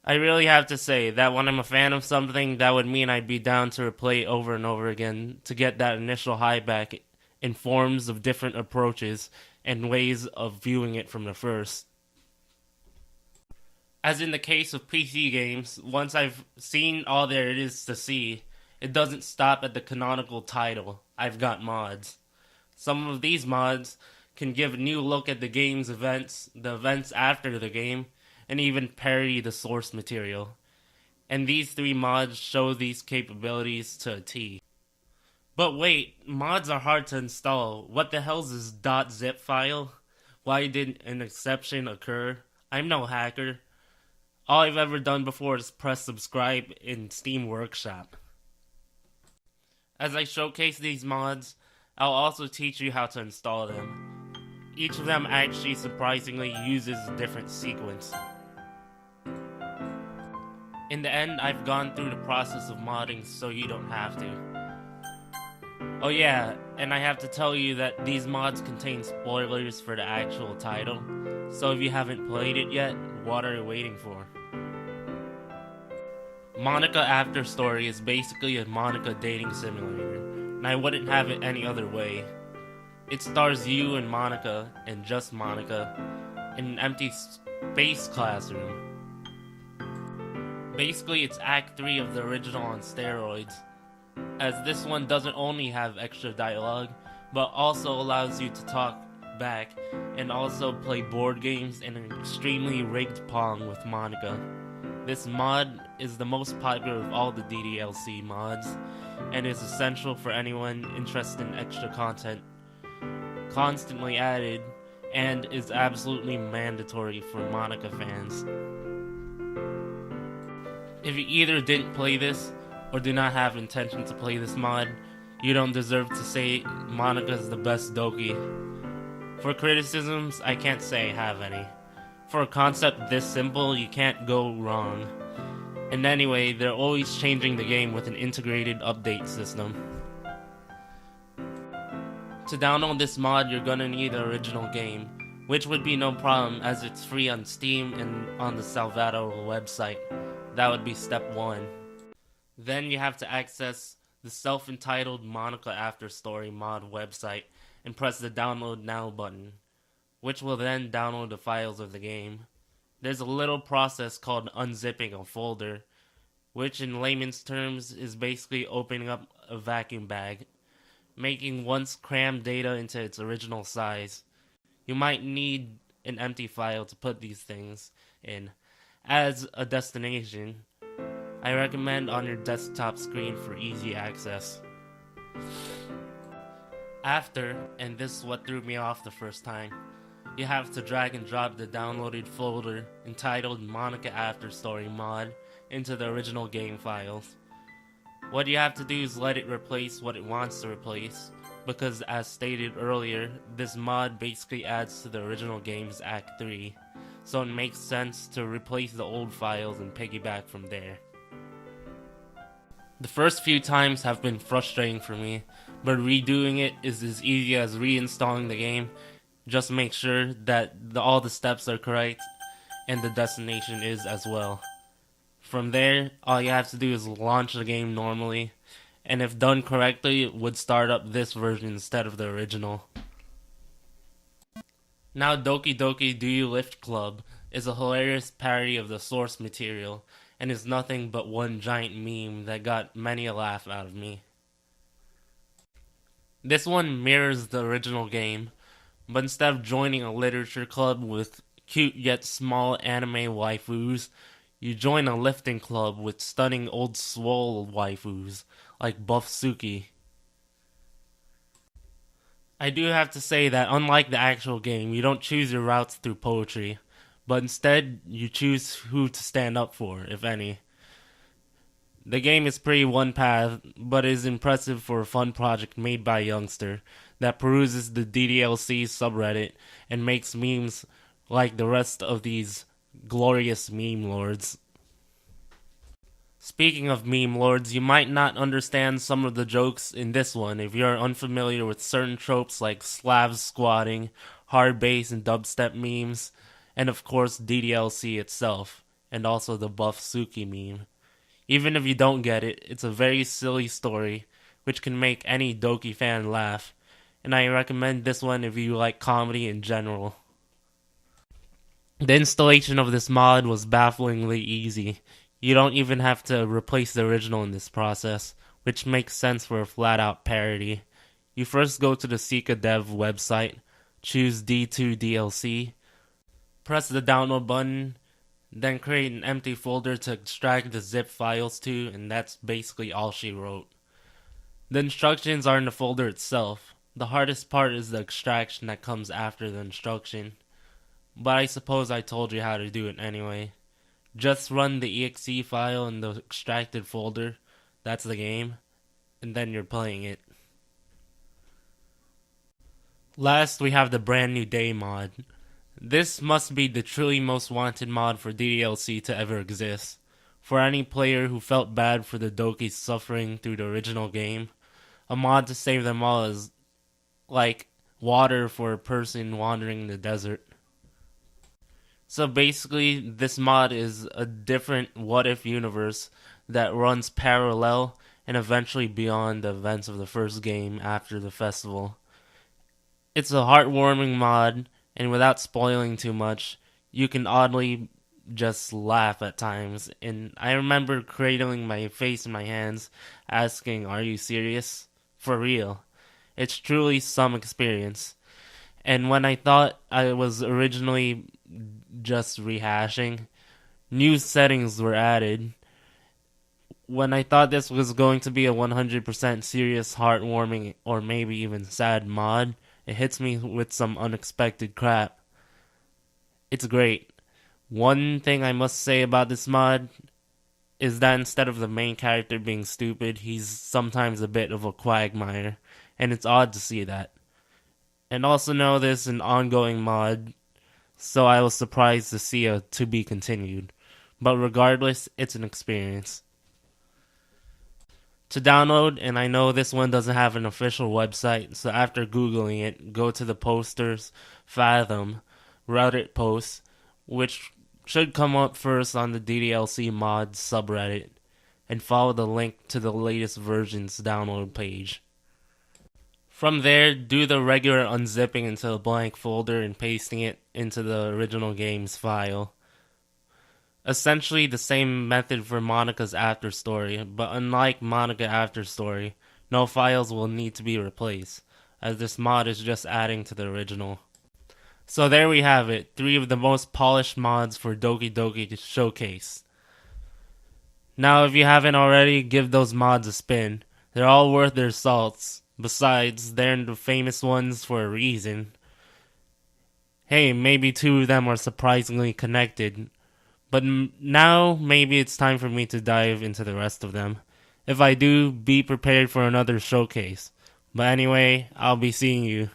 I really have to say that when I'm a fan of something, that would mean I'd be down to replay it over and over again to get that initial high back in forms of different approaches and ways of viewing it from the first. As in the case of PC games, once I've seen all there is to see, it doesn't stop at the canonical title. I've got mods. Some of these mods can give a new look at the game's events, the events after the game, and even parody the source material. And these three mods show these capabilities to a T. But wait, mods are hard to install. What the hell's this .zip file? Why did an exception occur? I'm no hacker. All I've ever done before is press subscribe in Steam Workshop. As I showcase these mods, I'll also teach you how to install them. Each of them actually surprisingly uses a different sequence. In the end, I've gone through the process of modding so you don't have to. Oh yeah, and I have to tell you that these mods contain spoilers for the actual title, so if you haven't played it yet, what are you waiting for? Monica After Story is basically a Monica dating simulator, and I wouldn't have it any other way. It stars you and Monica, and just Monica, in an empty space classroom. Basically, it's Act 3 of the original on steroids, as this one doesn't only have extra dialogue, but also allows you to talk back and also play board games and an extremely rigged Pong with Monica. This mod is the most popular of all the DDLC mods, and is essential for anyone interested in extra content, constantly added, and is absolutely mandatory for Monica fans. If you either didn't play this, or do not have intention to play this mod, you don't deserve to say Monica's the best Doki. For criticisms, I can't say I have any. For a concept this simple, you can't go wrong. And anyway, they're always changing the game with an integrated update system. To download this mod, you're gonna need the original game, which would be no problem as it's free on Steam and on the Salvato website. That would be step 1. Then you have to access the self-entitled Monica After Story mod website and press the download now button, which will then download the files of the game. There's a little process called unzipping a folder, which in layman's terms is basically opening up a vacuum bag, making once crammed data into its original size. You might need an empty file to put these things in as a destination. I recommend on your desktop screen for easy access. After, and this is what threw me off the first time, you have to drag and drop the downloaded folder entitled Monica After Story mod into the original game files. What you have to do is let it replace what it wants to replace, because as stated earlier, this mod basically adds to the original game's Act 3, so it makes sense to replace the old files and piggyback from there. The first few times have been frustrating for me, but redoing it is as easy as reinstalling the game. Just make sure that all the steps are correct and the destination is as well. From there, all you have to do is launch the game normally, and if done correctly, it would start up this version instead of the original. Now Doki Doki Do You Lift Club is a hilarious parody of the source material, and is nothing but one giant meme that got many a laugh out of me. This one mirrors the original game, but instead of joining a literature club with cute yet small anime waifus, you join a lifting club with stunning old swole waifus, like Buff Suki. I do have to say that unlike the actual game, you don't choose your routes through poetry, but instead you choose who to stand up for, if any. The game is pretty one path, but is impressive for a fun project made by a youngster that peruses the DDLC subreddit and makes memes like the rest of these glorious meme lords. Speaking of meme lords, you might not understand some of the jokes in this one if you're unfamiliar with certain tropes like Slavs squatting, hard bass and dubstep memes, and of course DDLC itself. and also the Buff Suki meme. Even if you don't get it, it's a very silly story, which can make any Doki fan laugh, and I recommend this one if you like comedy in general. The installation of this mod was bafflingly easy. You don't even have to replace the original in this process, which makes sense for a flat-out parody. You first go to the Sika Dev website, choose D2DLC, press the download button, then create an empty folder to extract the zip files to, and that's basically all she wrote. The instructions are in the folder itself. The hardest part is the extraction that comes after the instruction. But I suppose I told you how to do it anyway. Just run the exe file in the extracted folder, that's the game, and then you're playing it. Last, we have the Brand New Day mod. This must be the truly most wanted mod for DDLC to ever exist. For any player who felt bad for the Dokis suffering through the original game, a mod to save them all is like water for a person wandering in the desert. So basically, this mod is a different what-if universe that runs parallel and eventually beyond the events of the first game after the festival. It's a heartwarming mod, and without spoiling too much, you can oddly just laugh at times. And I remember cradling my face in my hands, asking, "Are you serious? For real?" It's truly some experience. And when I thought I was originally just rehashing, new settings were added. When I thought this was going to be a 100% serious, heartwarming, or maybe even sad mod, it hits me with some unexpected crap. It's great. One thing I must say about this mod is that instead of the main character being stupid, he's sometimes a bit of a quagmire, and it's odd to see that. And also know this is an ongoing mod, so I was surprised to see a to be continued. But regardless, it's an experience. To download, and I know this one doesn't have an official website, so after Googling it, go to the posters, Fathom, Reddit posts, which should come up first on the DDLC mods subreddit, and follow the link to the latest version's download page. From there, do the regular unzipping into a blank folder and pasting it into the original game's file. Essentially the same method for Monica's After Story, but unlike Monica After Story, no files will need to be replaced, as this mod is just adding to the original. So there we have it, 3 of the most polished mods for Doki Doki Showcase. Now if you haven't already, give those mods a spin. They're all worth their salts. Besides, they're the famous ones for a reason. Hey, maybe 2 of them are surprisingly connected. But now, maybe it's time for me to dive into the rest of them. If I do, be prepared for another showcase. But anyway, I'll be seeing you.